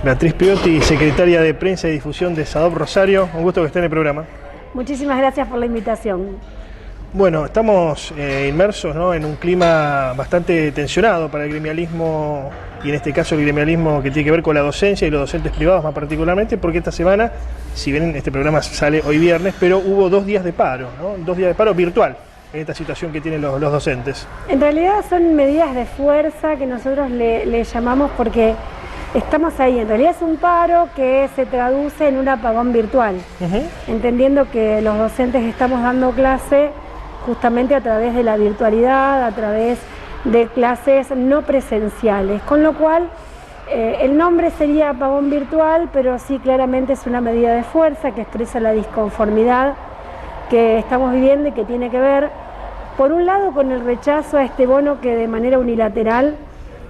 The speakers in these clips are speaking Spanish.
Beatriz Piotti, secretaria de Prensa y Difusión de SADOP Rosario, un gusto que esté en el programa. Muchísimas gracias por la invitación. Bueno, estamos inmersos, ¿no?, en un clima bastante tensionado para el gremialismo, y en este caso el gremialismo que tiene que ver con la docencia y los docentes privados más particularmente, porque esta semana, si bien este programa sale hoy viernes, pero hubo 2 días de paro, ¿no? 2 días de paro virtual en esta situación que tienen los docentes. En realidad son medidas de fuerza que nosotros le llamamos porque estamos ahí. En realidad es un paro que se traduce en un apagón virtual, entendiendo que los docentes estamos dando clase justamente a través de la virtualidad, a través de clases no presenciales, con lo cual el nombre sería apagón virtual, pero sí claramente es una medida de fuerza que expresa la disconformidad que estamos viviendo y que tiene que ver, por un lado, con el rechazo a este bono que de manera unilateral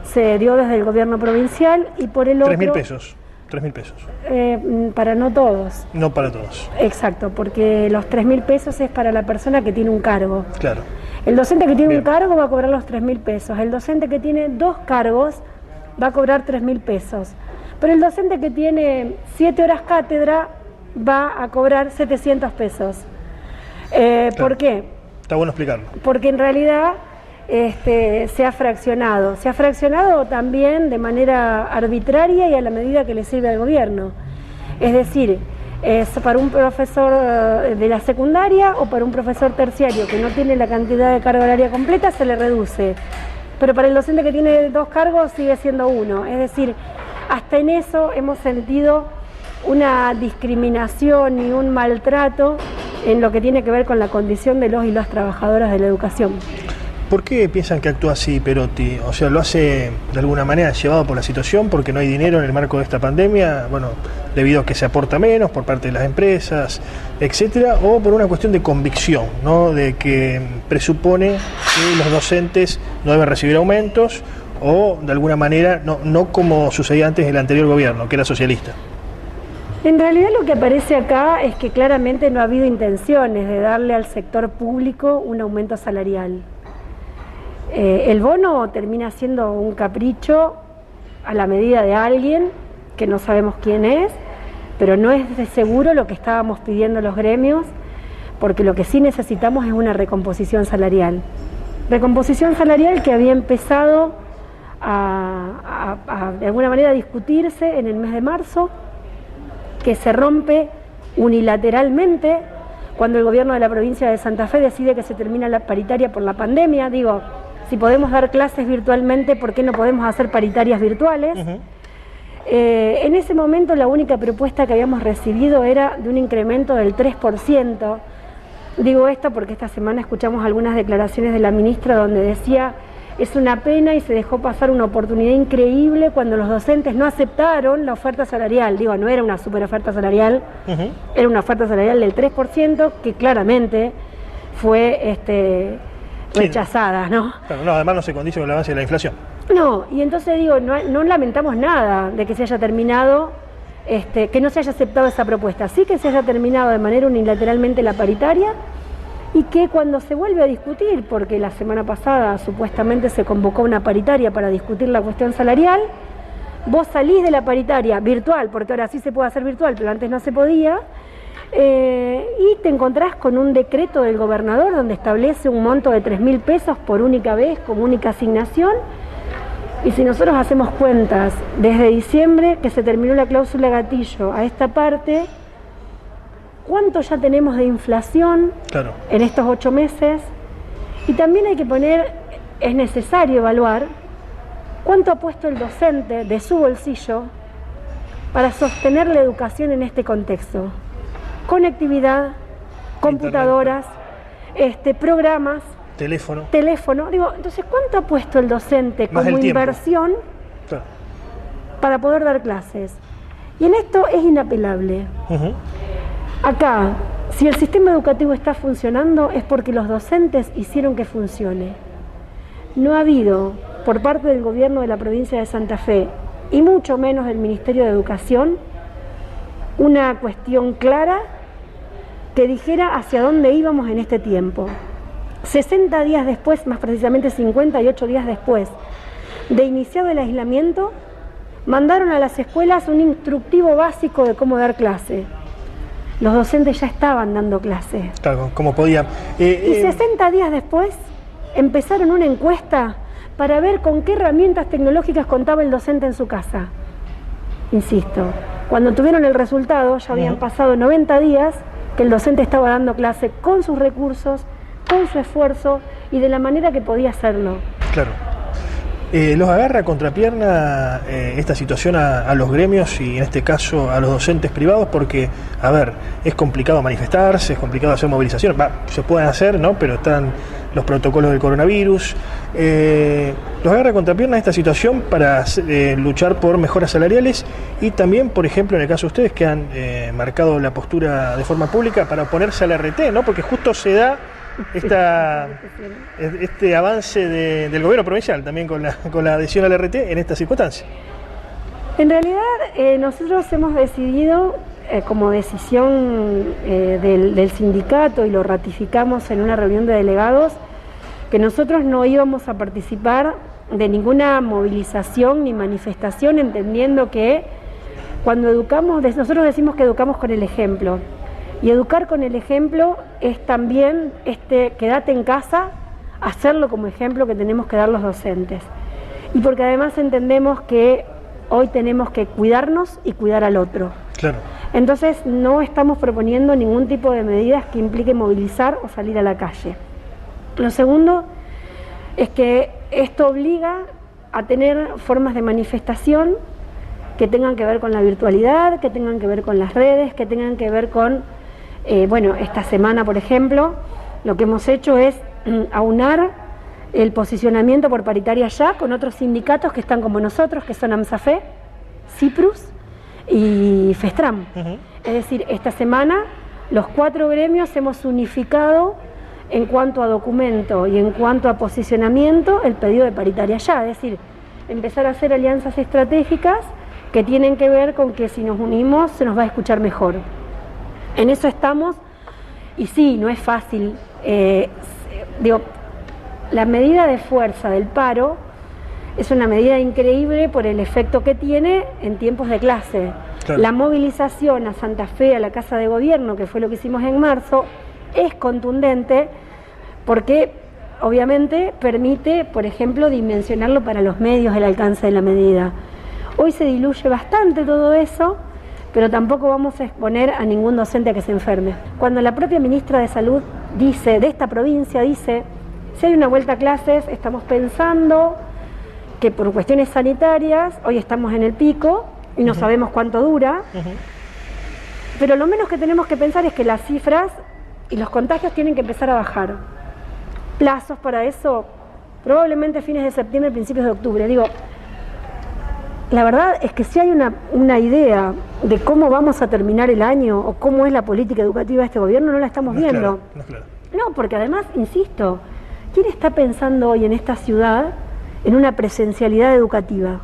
se dio desde el gobierno provincial, y por el otro... 3.000 pesos. 3.000 pesos. Para no todos. No para todos. Exacto, porque los 3.000 pesos es para la persona que tiene un cargo. Claro. El docente que tiene Bien. un cargo va a cobrar los 3.000 pesos. El docente que tiene 2 cargos va a cobrar 3.000 pesos. Pero el docente que tiene 7 horas cátedra va a cobrar 700 pesos. Claro. ¿Por qué? Está bueno explicarlo. Porque en realidad se ha fraccionado. Se ha fraccionado también de manera arbitraria y a la medida que le sirve al gobierno. Es decir, es para un profesor de la secundaria o para un profesor terciario que no tiene la cantidad de carga horaria completa, se le reduce. Pero para el docente que tiene 2 cargos sigue siendo 1. Es decir, hasta en eso hemos sentido una discriminación y un maltrato en lo que tiene que ver con la condición de los y las trabajadoras de la educación. ¿Por qué piensan que actúa así Perotti? O sea, ¿lo hace de alguna manera llevado por la situación, porque no hay dinero en el marco de esta pandemia, bueno, debido a que se aporta menos por parte de las empresas, etcétera, o por una cuestión de convicción, ¿no?, de que presupone que los docentes no deben recibir aumentos, o de alguna manera no como sucedía antes en el anterior gobierno, que era socialista? En realidad lo que aparece acá es que claramente no ha habido intenciones de darle al sector público un aumento salarial. El bono termina siendo un capricho a la medida de alguien que no sabemos quién es, pero no es de seguro lo que estábamos pidiendo los gremios, porque lo que sí necesitamos es una recomposición salarial. Recomposición salarial que había empezado a de alguna manera discutirse en el mes de marzo, que se rompe unilateralmente cuando el gobierno de la provincia de Santa Fe decide que se termina la paritaria por la pandemia. Digo, si podemos dar clases virtualmente, ¿por qué no podemos hacer paritarias virtuales? En ese momento la única propuesta que habíamos recibido era de un incremento del 3%. Digo esto porque esta semana escuchamos algunas declaraciones de la ministra donde decía: es una pena y se dejó pasar una oportunidad increíble cuando los docentes no aceptaron la oferta salarial. Digo, no era una super oferta salarial, era una oferta salarial del 3%, que claramente fue rechazada, ¿no? Claro, no, además no se condice con el avance de la inflación. No, y entonces digo, no lamentamos nada de que se haya terminado, que no se haya aceptado esa propuesta. Sí que se haya terminado de manera unilateralmente la paritaria, y que cuando se vuelve a discutir, porque la semana pasada supuestamente se convocó una paritaria para discutir la cuestión salarial, vos salís de la paritaria virtual, porque ahora sí se puede hacer virtual, pero antes no se podía, y te encontrás con un decreto del gobernador donde establece un monto de 3.000 pesos por única vez, como única asignación. Y si nosotros hacemos cuentas desde diciembre, que se terminó la cláusula gatillo, a esta parte, ¿cuánto ya tenemos de inflación en estos 8 meses? Y también hay que es necesario evaluar cuánto ha puesto el docente de su bolsillo para sostener la educación en este contexto. Conectividad, computadoras, programas, teléfono. Digo, entonces, ¿cuánto ha puesto el docente como inversión para poder dar clases? Y en esto es inapelable. Acá, si el sistema educativo está funcionando, es porque los docentes hicieron que funcione. No ha habido, por parte del gobierno de la provincia de Santa Fe, y mucho menos del Ministerio de Educación, una cuestión clara que dijera hacia dónde íbamos en este tiempo. 60 días después, más precisamente 58 días después de iniciado el aislamiento, mandaron a las escuelas un instructivo básico de cómo dar clase. Los docentes ya estaban dando clase. Claro, como podía. Y 60 días después empezaron una encuesta para ver con qué herramientas tecnológicas contaba el docente en su casa. Insisto, cuando tuvieron el resultado ya habían pasado 90 días que el docente estaba dando clase con sus recursos, con su esfuerzo y de la manera que podía hacerlo. Claro. ¿Los agarra a contrapierna esta situación a los gremios y en este caso a los docentes privados? Porque, a ver, es complicado manifestarse, es complicado hacer movilizaciones, se pueden hacer, ¿no? Pero están los protocolos del coronavirus. ¿Los agarra a contrapierna esta situación para luchar por mejoras salariales? Y también, por ejemplo, en el caso de ustedes que han marcado la postura de forma pública para oponerse al RT, ¿no? Porque justo se da este avance del gobierno provincial también con la adhesión al RT en esta circunstancia. En realidad nosotros hemos decidido como decisión del sindicato y lo ratificamos en una reunión de delegados que nosotros no íbamos a participar de ninguna movilización ni manifestación, entendiendo que cuando educamos, nosotros decimos que educamos con el ejemplo. Y educar con el ejemplo es también quédate en casa, hacerlo como ejemplo que tenemos que dar los docentes. Y porque además entendemos que hoy tenemos que cuidarnos y cuidar al otro. Claro. Entonces no estamos proponiendo ningún tipo de medidas que implique movilizar o salir a la calle. Lo segundo es que esto obliga a tener formas de manifestación que tengan que ver con la virtualidad, que tengan que ver con las redes, que tengan que ver con esta semana, por ejemplo, lo que hemos hecho es aunar el posicionamiento por paritaria ya con otros sindicatos que están como nosotros, que son AMSAFE, CIPRUS y FESTRAM. Es decir, esta semana los 4 gremios hemos unificado en cuanto a documento y en cuanto a posicionamiento el pedido de paritaria ya, es decir, empezar a hacer alianzas estratégicas que tienen que ver con que si nos unimos se nos va a escuchar mejor. En eso estamos, y sí, no es fácil. La medida de fuerza del paro es una medida increíble por el efecto que tiene en tiempos de clase. Claro. La movilización a Santa Fe, a la Casa de Gobierno, que fue lo que hicimos en marzo, es contundente porque obviamente permite, por ejemplo, dimensionarlo para los medios, el alcance de la medida. Hoy se diluye bastante todo eso, pero tampoco vamos a exponer a ningún docente a que se enferme. Cuando la propia ministra de Salud de esta provincia dice, si hay una vuelta a clases, estamos pensando que por cuestiones sanitarias, hoy estamos en el pico y no sabemos cuánto dura, pero lo menos que tenemos que pensar es que las cifras y los contagios tienen que empezar a bajar. Plazos para eso, probablemente fines de septiembre, principios de octubre. La verdad es que si hay una idea de cómo vamos a terminar el año o cómo es la política educativa de este gobierno, no la estamos viendo. Claro. No, porque además, insisto, ¿quién está pensando hoy en esta ciudad en una presencialidad educativa?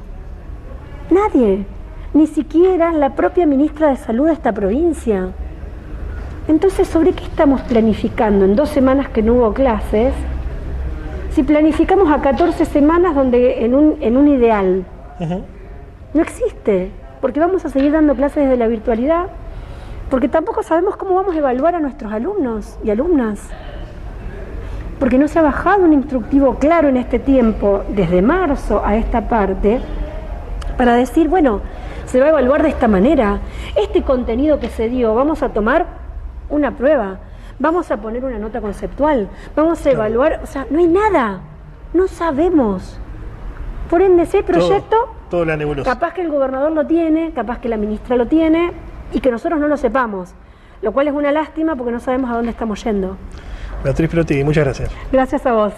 Nadie, ni siquiera la propia ministra de Salud de esta provincia. Entonces, ¿sobre qué estamos planificando en 2 semanas que no hubo clases? Si planificamos a 14 semanas donde en un ideal. No existe, porque vamos a seguir dando clases desde la virtualidad, porque tampoco sabemos cómo vamos a evaluar a nuestros alumnos y alumnas, porque no se ha bajado un instructivo claro en este tiempo, desde marzo a esta parte, para decir, bueno, se va a evaluar de esta manera, este contenido que se dio, vamos a tomar una prueba, vamos a poner una nota conceptual, vamos a evaluar, o sea, no hay nada, no sabemos. Por ende, ese proyecto, todo la nebulosa. Capaz que el gobernador lo tiene, capaz que la ministra lo tiene, y que nosotros no lo sepamos, lo cual es una lástima porque no sabemos a dónde estamos yendo. Beatriz Perotti, muchas gracias. Gracias a vos.